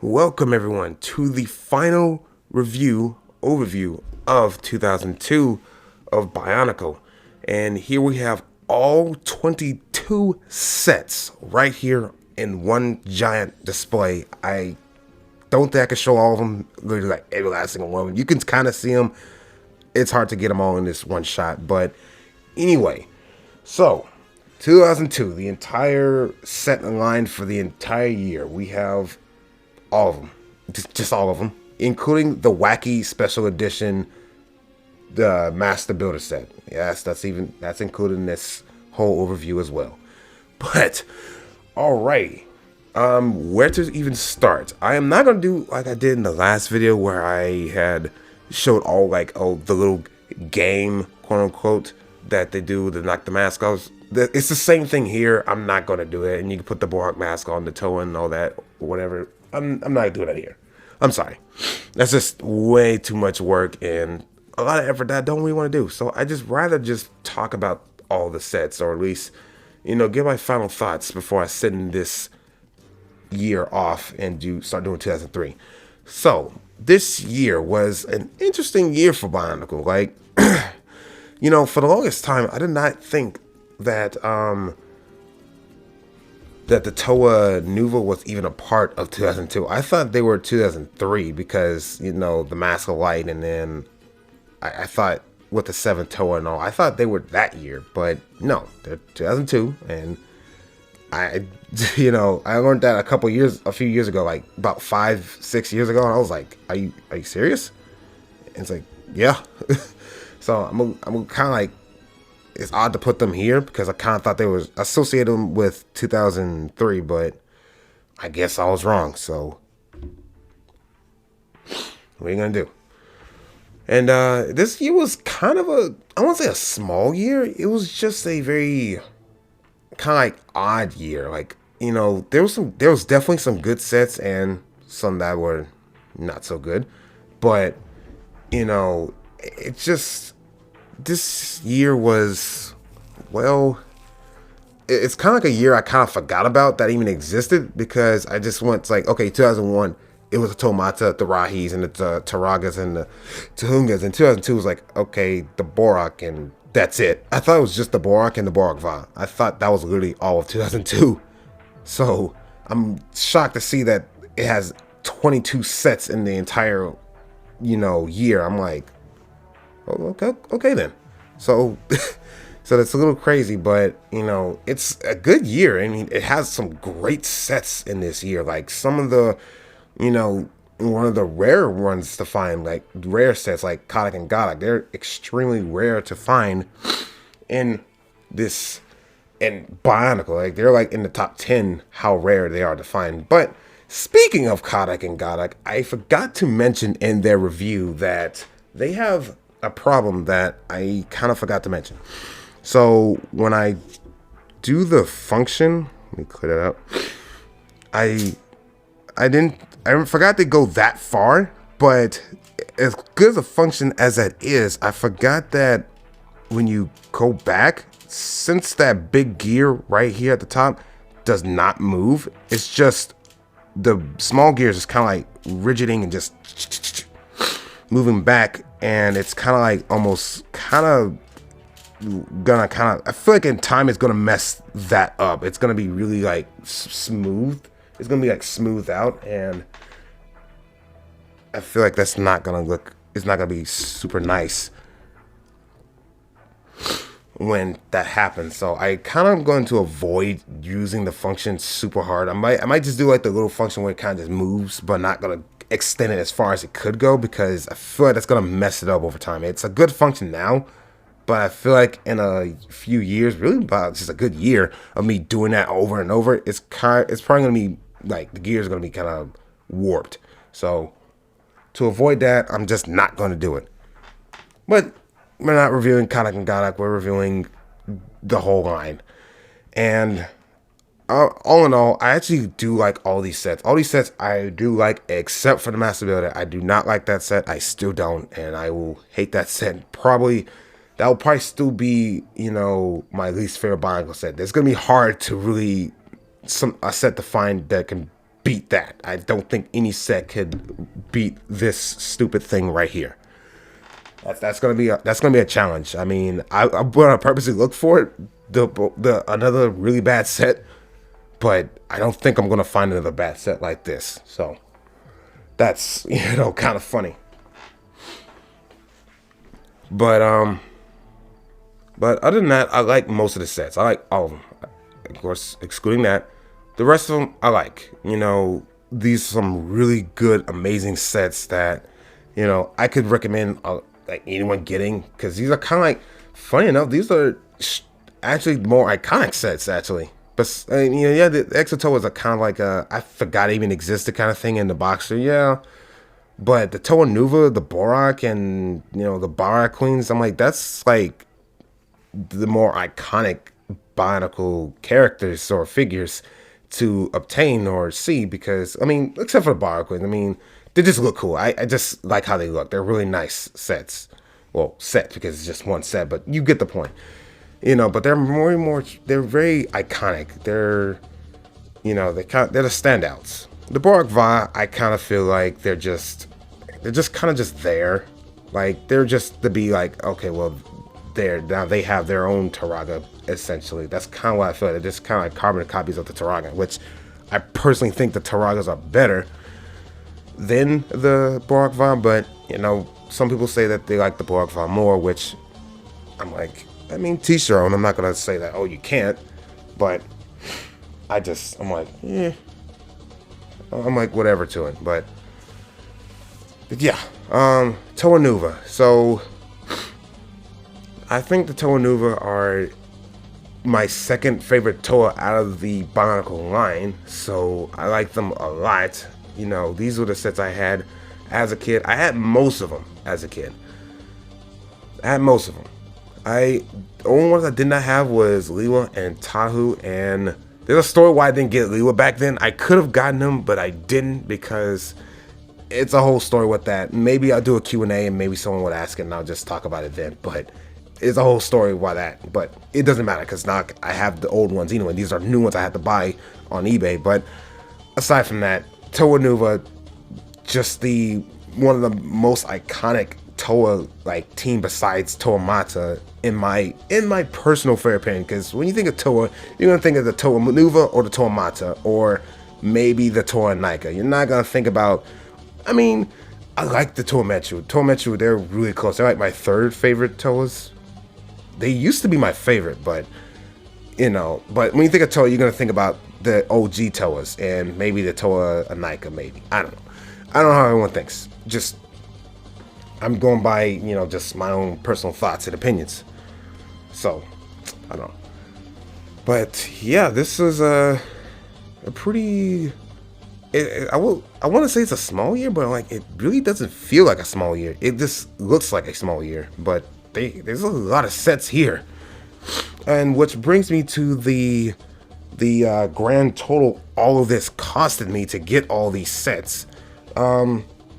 Welcome everyone to the final overview of 2002 of Bionicle. And here we have all 22 sets right here in one giant display. I don't think I can show all of them, literally like every last single one. You can kind of see them. It's hard to get them all in this one shot. But anyway, so 2002, the entire set line for the entire year. We have all of them, just all of them, including the wacky special edition, the Master Builder set. Yes, that's included in this whole overview as well. But alright, where to even start? I am not gonna do like I did in the last video where I had showed all the little game, quote unquote, that they do to knock the mask off. It's the same thing here. I'm not gonna do it, and you can put the Borak mask on the toe and all that, whatever. I'm not doing that here. I'm sorry. That's just way too much work and a lot of effort that I don't really want to do. So I just rather just talk about all the sets, or at least, give my final thoughts before I send this year off and start doing 2003. So this year was an interesting year for Bionicle. Like, for the longest time, I did not think that that the Toa Nuva was even a part of 2002. I thought they were 2003 because, the Mask of Light, and then I thought with the 7th Toa and all, I thought they were that year, but no, they're 2002, and I learned that a few years ago, like about 5-6 years ago, and I was like, are you serious? And it's like, yeah. So I'm kind of like, it's odd to put them here because I kind of thought they was associated with 2003, but I guess I was wrong. So what are you gonna do? And this year was kind of I won't say a small year. It was just a very kind of like odd year. Like, there was definitely some good sets and some that were not so good, but it just, this year was, well, it's kind of like a year I kind of forgot about that even existed, because I just went like, okay, 2001, it was the Tomata, the Rahis, and the Taragas, and the Tahungas, and 2002 was like, okay, the Borak, and that's it. I thought it was just the Borak and the Borak Va. I thought that was literally all of 2002. So I'm shocked to see that it has 22 sets in the entire, year. I'm like, oh, okay then. So so that's a little crazy, but it's a good year. I mean, it has some great sets in this year, like some of the one of the rare ones to find, like rare sets like Kodak and Godak. They're extremely rare to find in this, in Bionicle. Like, they're like in the top 10 how rare they are to find. But speaking of Kodak and Godak, I forgot to mention in their review that they have a problem that I kind of forgot to mention. So when I do the function, let me clear that up. I forgot to go that far, but as good as a function as that is, I forgot that when you go back, since that big gear right here at the top does not move, it's just the small gears is kind of like rigiding and just moving back, and it's kind of like almost I feel like in time it's gonna mess that up. It's gonna be really like smooth. It's gonna be like smoothed out, and I feel like that's not gonna look, it's not gonna be super nice when that happens. So I kind of going to avoid using the function super hard. I might just do like the little function where it kind of just moves, but not gonna extend it as far as it could go, because I feel like that's gonna mess it up over time. It's a good function now, but I feel like in a few years, really about just a good year of me doing that over and over, it's probably gonna be like the gears are gonna be kind of warped. So to avoid that, I'm just not gonna do it. But we're not reviewing Kodak and Godak, we're reviewing the whole line. And all in all, I actually do like all these sets. All these sets I do like, except for the Master Builder. I do not like that set. I still don't, and I will hate that set. That will probably still be, my least favorite Bionicle set. It's gonna be hard to really a set to find that can beat that. I don't think any set could beat this stupid thing right here. That's gonna be a challenge. I mean, I'm gonna purposely look for it, the another really bad set, but I don't think I'm gonna find another bad set like this. So that's kind of funny. But other than that, I like most of the sets. I like all of them. Of course, excluding that, the rest of them I like. These are some really good, amazing sets that I could recommend like anyone getting, because these are kind of like, funny enough, these are actually more iconic sets actually. But yeah, the Exoto was a kind of like a I forgot it even existed kind of thing in the boxer. Yeah, but the Toa Nuva, the Borak, and the Barak Queens, I'm like, that's like the more iconic Bionicle characters or figures to obtain or see, because I mean, except for the Barak Queens, I mean, they just look cool. I just like how they look. They're really nice sets. Well, set because it's just one set, but you get the point. But they're more and more. They're very iconic. They're they're the standouts. The Borak Va, I kind of feel like they're just kind of just there. Like, they're just to be like, okay, well, now they have their own Taraga essentially. That's kind of what I feel. They're just kind of like carbon copies of the Taraga, which I personally think the Taragas are better than the Borak Va, but some people say that they like the Borak Va more, which I'm like, I mean, teach their own. I'm not gonna say that, oh, you can't, but I'm like, I'm like, whatever to it. But yeah, Toa Nuva. So I think the Toa Nuva are my second favorite Toa out of the Bionicle line, so I like them a lot. These were the sets I had as a kid. I had most of them as a kid. I had most of them. The only ones I did not have was Liwa and Tahu, and there's a story why I didn't get Liwa back then. I could have gotten them, but I didn't, because it's a whole story with that. Maybe I'll do a Q&A and maybe someone would ask it and I'll just talk about it then, but it's a whole story why that, but it doesn't matter because now I have the old ones anyway. These are new ones I had to buy on eBay. But aside from that, Toa Nuva, just one of the most iconic Toa like team besides Toa Mata in my personal fair opinion. Because when you think of Toa, you're gonna think of the Toa Nuva or the Toa Mata, or maybe the Toa Nika. You're not gonna think about. I mean, I like the Toa Mechu. Toa Mechu, they're really close. They're like my third favorite Toas. They used to be my favorite, but but when you think of Toa, you're gonna think about the OG Toas and maybe the Toa Nika, maybe. I don't know. I don't know how everyone thinks. Just I'm going by just my own personal thoughts and opinions. So I don't know. But yeah, this is a pretty. I want to say it's a small year, but like it really doesn't feel like a small year. It just looks like a small year, but there's a lot of sets here, and which brings me to the grand total all of this costed me to get all these sets.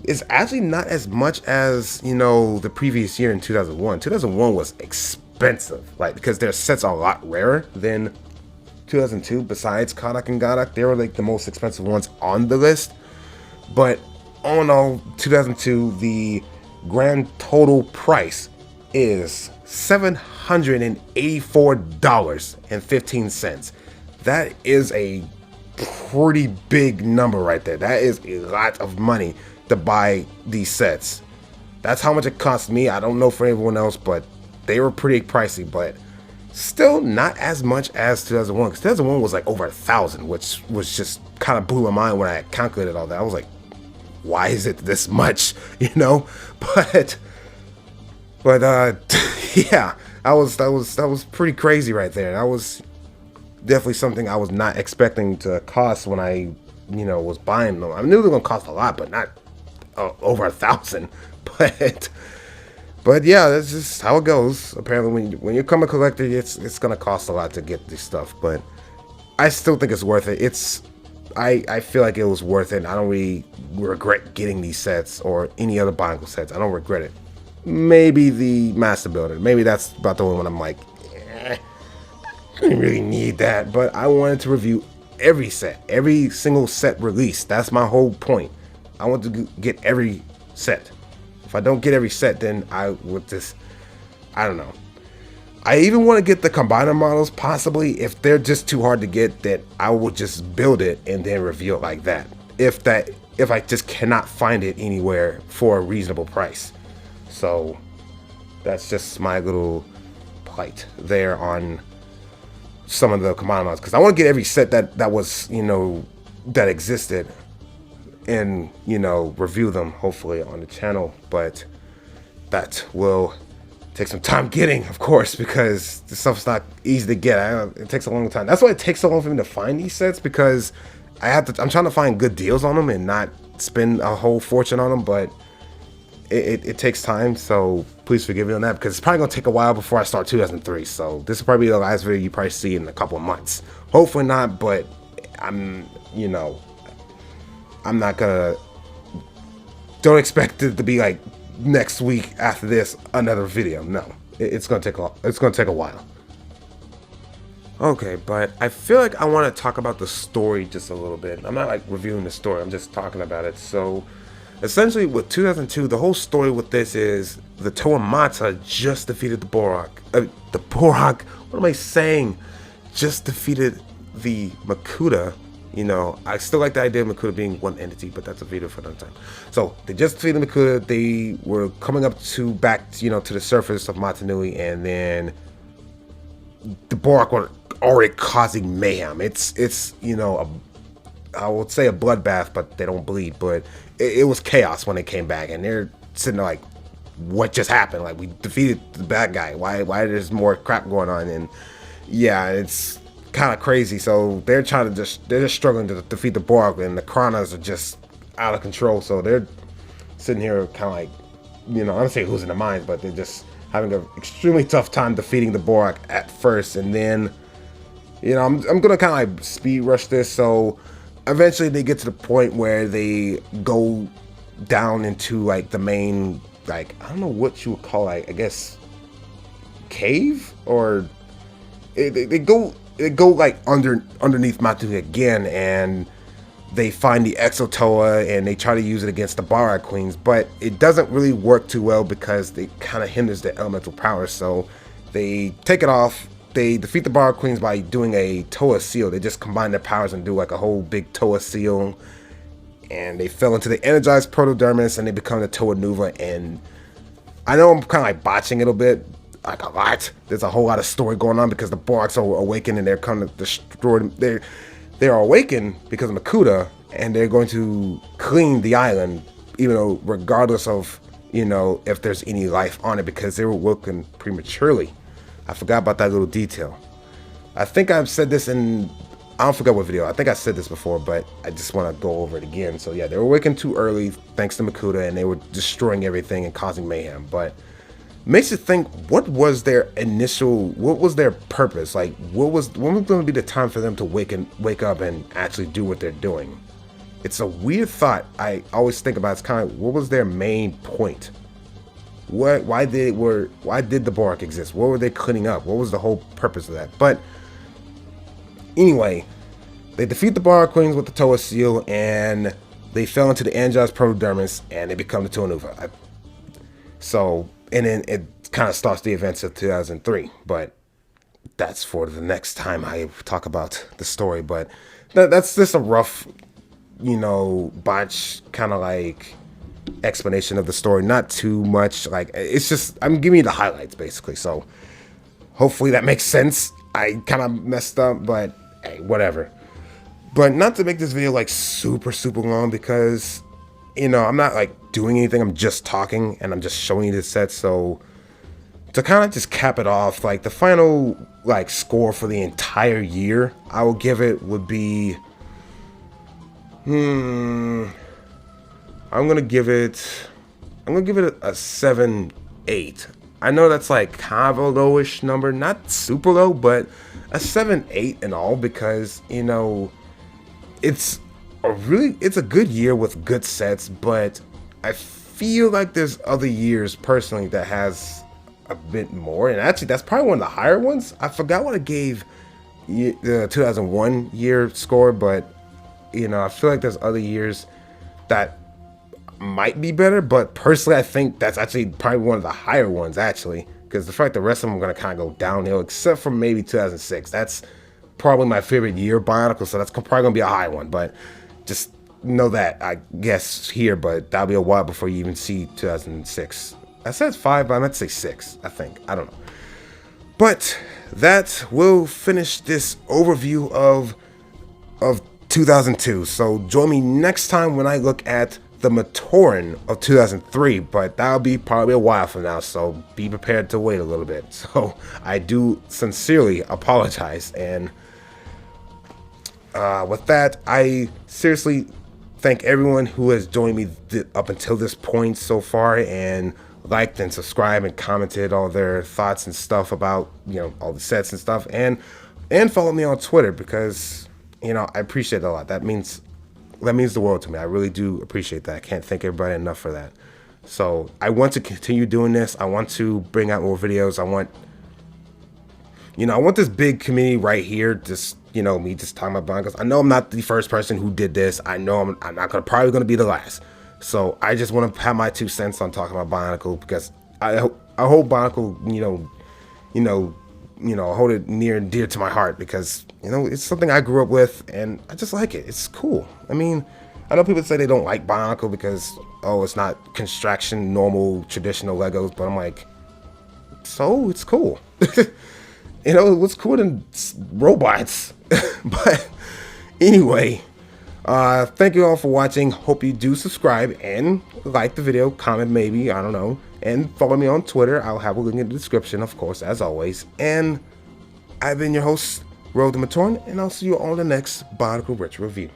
Is actually not as much as the previous year in 2001. 2001 was expensive, like, because their sets are a lot rarer than 2002. Besides Kadak and Gadak, they were like the most expensive ones on the list. But all in all, 2002, the grand total price is $784.15. That is a pretty big number right there. That is a lot of money to buy these sets. That's how much it cost me. I don't know for everyone else, but they were pretty pricey, but still not as much as 2001, because 2001 was like over 1,000, which was just kind of blew my mind when I calculated all that. I was like, why is it this much? But yeah, that was pretty crazy right there. That was definitely something I was not expecting to cost when I was buying them. I knew they were gonna cost a lot, but not over 1,000. But yeah, that's just how it goes. Apparently, when you become a collector, it's gonna cost a lot to get this stuff. But I still think it's worth it. I feel like it was worth it. I don't really regret getting these sets or any other Bionicle sets. I don't regret it. Maybe the Master Builder. Maybe that's about the only one I'm like, I didn't really need that. But I wanted to review every set, every single set released. That's my whole point. I want to get every set. If I don't get every set, then I would just, I don't know. I even want to get the combiner models, possibly. If they're just too hard to get, that I will just build it and then review it like that. If I just cannot find it anywhere for a reasonable price. So that's just my little plight there on some of the combiner models, because I want to get every set that was, you know, that existed, and, you know, review them hopefully on the channel. But that will take some time getting, of course, because this stuff's not easy to get. It takes a long time. That's why it takes so long for me to find these sets, because I'm trying to find good deals on them and not spend a whole fortune on them. But it takes time, so please forgive me on that, because it's probably gonna take a while before I start 2003. So this will probably be the last video you probably see in a couple of months. Hopefully not, but I'm not gonna. Don't expect it to be like next week after this another video. No, it's gonna take a while. Okay, but I feel like I want to talk about the story just a little bit. I'm not like reviewing the story, I'm just talking about it. So essentially with 2002, the whole story with this is the Toamata just defeated the Borak. What am I saying? Just defeated the Makuta. You know, I still like the idea of Makuta being one entity, but that's a video for another time. So they just defeated Makuta. They were coming up to back, you know, to the surface of Matanui, and then the Borak were already causing mayhem. It's you know, I would say a bloodbath, but they don't bleed. But it was chaos when they came back, and they're sitting there like, what just happened? Like, we defeated the bad guy. Why there's more crap going on? And yeah, it's kind of crazy. So they're just struggling to defeat the Borg, and the Kranas are just out of control. So they're sitting here kind of like, you know, I don't say losing their minds, but they're just having an extremely tough time defeating the Borg at first. And then, you know, I'm gonna kind of like speed rush this. So eventually they get to the point where they go down into like the main, like, I don't know what you would call, like, I guess cave, or they go like underneath Matu again, and they find the Exotoa and they try to use it against the Barak Queens, but it doesn't really work too well because it kind of hinders the elemental power. So they take it off. They defeat the Barak Queens by doing a Toa Seal. They just combine their powers and do like a whole big Toa Seal, and they fell into the energized Protodermis, and they become the Toa Nuva. And I know I'm kind of like botching it a bit, like a lot. There's a whole lot of story going on because the Baraks are awakened and they're kind of destroyed. They're awakened because of Makuta, and they're going to clean the island, even though regardless of, you know, if there's any life on it, because they were awoken prematurely. I forgot about that little detail. I think I've said this in, I don't forget what video. I think I said this before, but I just want to go over it again. So yeah, they were awakened too early thanks to Makuta, and they were destroying everything and causing mayhem. But makes you think, what was their purpose? Like, when was going to be the time for them to wake up and actually do what they're doing? It's a weird thought I always think about. It's kind of, what was their main point? Why did the Borak exist? What were they cleaning up? What was the whole purpose of that? But anyway, they defeat the Barak Queens with the Toa Seal, and they fell into the Angel's Protodermis, and they become the Toa Nuva. So, and then it kind of starts the events of 2003. But that's for the next time I talk about the story. But that's just a rough, you know, botch kind of like explanation of the story. Not too much, like, it's just, I'm giving you the highlights basically. So hopefully that makes sense. I kind of messed up, but hey, whatever. But not to make this video like super long, because, you know, I'm not like doing anything. I'm just talking and I'm just showing you the set. So to kind of just cap it off, like the final like score for the entire year, I will give it would be I'm gonna give it a 7.8. I know that's like kind of a lowish number, not super low, but a 7.8 and all, because, you know, it's a good year with good sets. But I feel like there's other years personally that has a bit more, and actually that's probably one of the higher ones. I forgot what I gave the 2001 year score, but I feel like there's other years that might be better. But personally, I think that's actually probably one of the higher ones, actually, because the fact the rest of them are gonna kind of go downhill, except for maybe 2006. That's probably my favorite year Bionicle, so that's probably gonna be a high one. But just know that, I guess, here, but that'll be a while before you even see 2006. I said 5, but I meant to say 6, I think. I don't know. But that will finish this overview of 2002. So join me next time when I look at the Matoran of 2003, but that'll be probably a while from now, so be prepared to wait a little bit. So I do sincerely apologize, and with that, I seriously thank everyone who has joined me up until this point so far, and liked and subscribed and commented all their thoughts and stuff about all the sets and stuff, and follow me on Twitter, because I appreciate it a lot. That means the world to me. I really do appreciate that. I can't thank everybody enough for that. So I want to continue doing this. I want to bring out more videos. I want this big community right here. Just me just talking about Bionicles. I know I'm not the first person who did this. I know I'm not probably gonna be the last. So I just want to have my 2 cents on talking about Bionicle, because I hold Bionicle, hold it near and dear to my heart, because it's something I grew up with, and I just like it. It's cool. I mean, I know people say they don't like Bionicle because it's not construction, normal, traditional Legos, but I'm like, so it's cool. What's cooler than robots? But anyway. Thank you all for watching. Hope you do subscribe and like the video, comment maybe, I don't know, and follow me on Twitter. I'll have a link in the description, of course, as always. And I've been your host, Road to Matoran, and I'll see you on the next Bionicle Retro Review.